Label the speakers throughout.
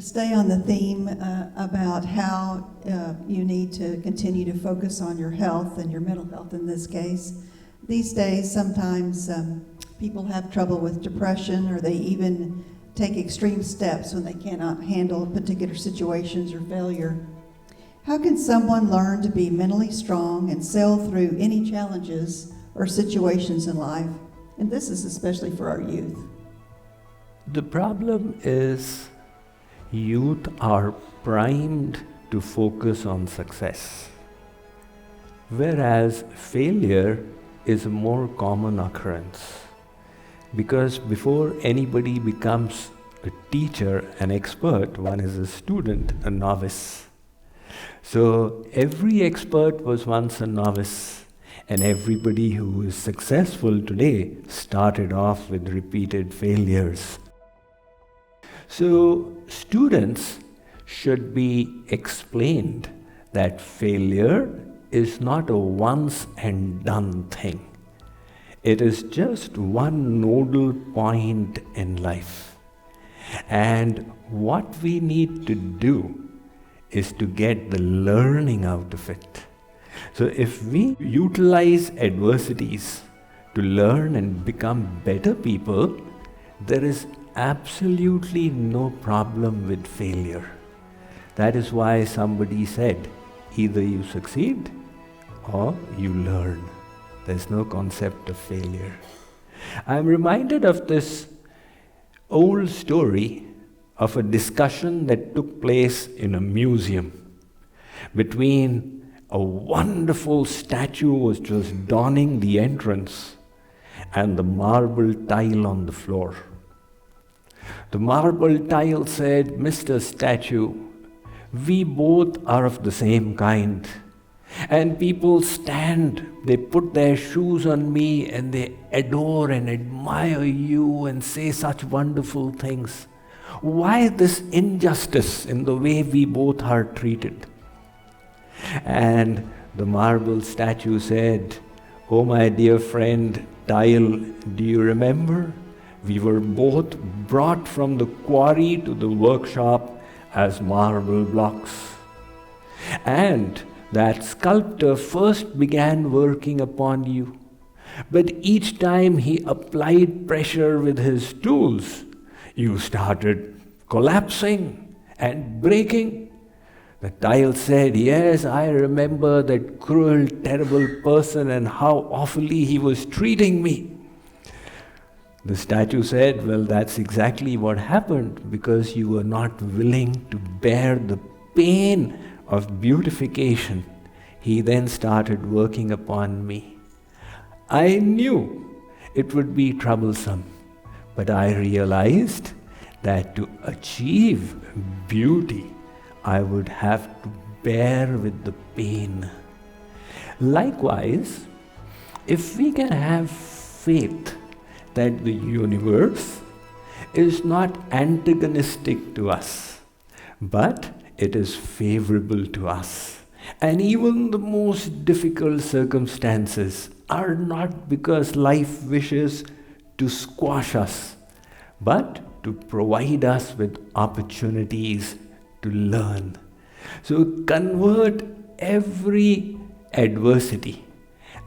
Speaker 1: stay on the theme about how you need to continue to focus on your health and your mental health in this case. These days, sometimes people have trouble with depression, or they even take extreme steps when they cannot handle particular situations or failure. How can someone learn to be mentally strong and sail through any challenges or situations in life? And this is especially for our youth.
Speaker 2: The problem is youth are primed to focus on success, whereas failure is a more common occurrence. Because before anybody becomes a teacher, an expert, one is a student, a novice. So every expert was once a novice, and everybody who is successful today started off with repeated failures. So students should be explained that failure is not a once and done thing. It is just one nodal point in life. And what we need to do is to get the learning out of it. So if we utilize adversities to learn and become better people, there is absolutely no problem with failure. That is why somebody said, either you succeed or you learn. There's no concept of failure. I'm reminded of this old story of a discussion that took place in a museum between a wonderful statue which was adorning the entrance and the marble tile on the floor. The marble tile said, "Mr. Statue, we both are of the same kind. And people stand, they put their shoes on me and they adore and admire you and say such wonderful things. Why this injustice in the way we both are treated?" And the marble statue said, "Oh my dear friend Tile, do you remember? We were both brought from the quarry to the workshop as marble blocks. And that sculptor first began working upon you. But each time he applied pressure with his tools, you started collapsing and breaking." The tile said, "Yes, I remember that cruel, terrible person and how awfully he was treating me." The statue said, "Well, that's exactly what happened, because you were not willing to bear the pain of beautification. He then started working upon me. I knew it would be troublesome, but I realized that to achieve beauty, I would have to bear with the pain." Likewise, if we can have faith that the universe is not antagonistic to us, but it is favorable to us, and even the most difficult circumstances are not because life wishes to squash us, but to provide us with opportunities to learn. So convert every adversity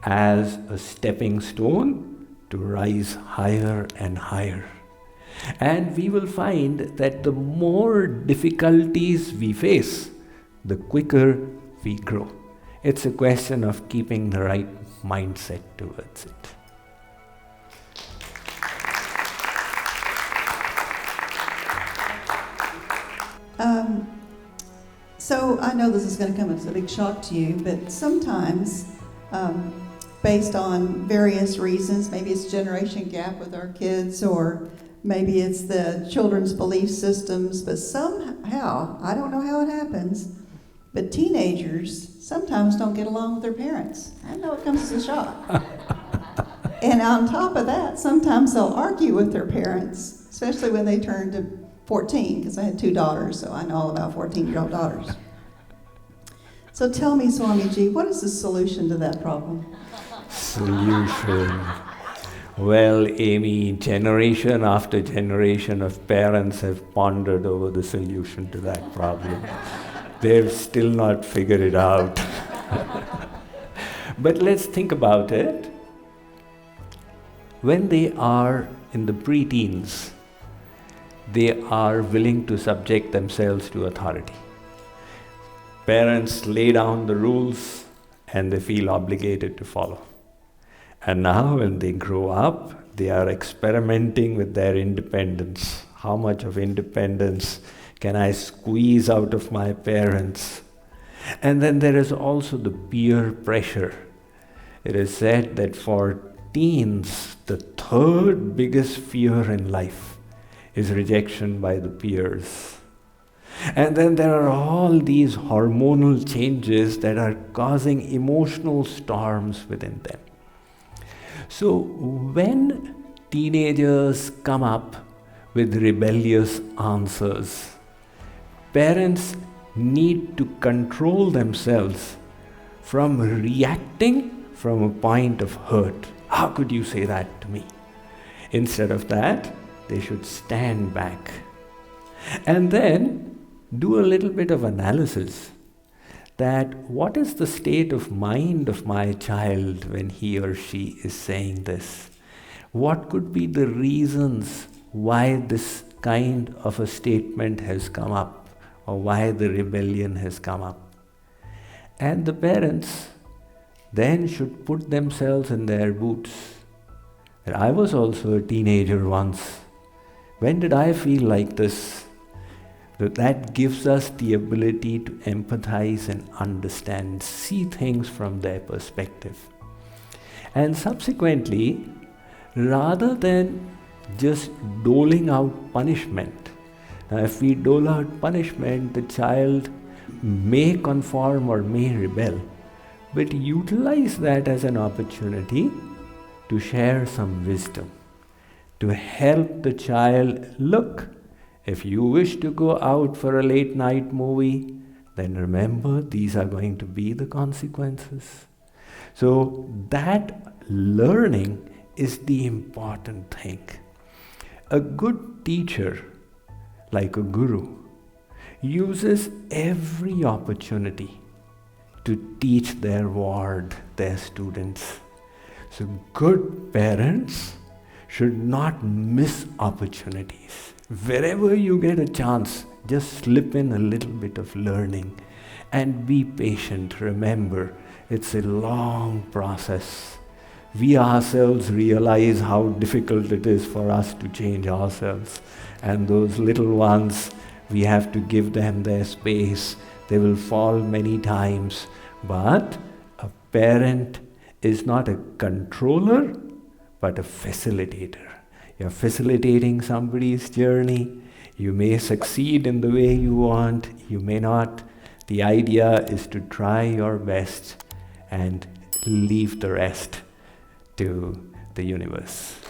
Speaker 2: as a stepping stone to rise higher and higher. And we will find that the more difficulties we face, the quicker we grow. It's a question of keeping the right mindset towards it.
Speaker 1: So I know this is going to come as a big shock to you, but sometimes, based on various reasons, maybe it's generation gap with our kids, or maybe it's the children's belief systems, but somehow, I don't know how it happens, but teenagers sometimes don't get along with their parents. I know it comes as a shock. And on top of that, sometimes they'll argue with their parents, especially when they turn to 14, because I had 2 daughters, so I know all about 14-year-old daughters. So tell me, Swamiji, what is the solution to that problem?
Speaker 2: Solution. Well, Amy, generation after generation of parents have pondered over the solution to that problem. They've still not figured it out. But let's think about it. When they are in the pre-teens, they are willing to subject themselves to authority. Parents lay down the rules and they feel obligated to follow. And now when they grow up, they are experimenting with their independence. How much of independence can I squeeze out of my parents? And then there is also the peer pressure. It is said that for teens, the third biggest fear in life is rejection by the peers. And then there are all these hormonal changes that are causing emotional storms within them. So when teenagers come up with rebellious answers, parents need to control themselves from reacting from a point of hurt. How could you say that to me? Instead of that, they should stand back and then do a little bit of analysis that what is the state of mind of my child when he or she is saying this? What could be the reasons why this kind of a statement has come up or why the rebellion has come up? And the parents then should put themselves in their boots. And I was also a teenager once. When did I feel like this? That gives us the ability to empathize and understand, see things from their perspective. And subsequently, rather than just doling out punishment, now if we dole out punishment, the child may conform or may rebel, but utilize that as an opportunity to share some wisdom, to help the child look. If you wish to go out for a late night movie, then remember these are going to be the consequences. So that learning is the important thing. A good teacher, like a guru, uses every opportunity to teach their ward, their students. So good parents should not miss opportunities. Wherever you get a chance, just slip in a little bit of learning and be patient. Remember, it's a long process. We ourselves realize how difficult it is for us to change ourselves. And those little ones, we have to give them their space. They will fall many times. But a parent is not a controller, but a facilitator. You're facilitating somebody's journey. You may succeed in the way you want, you may not. The idea is to try your best and leave the rest to the universe.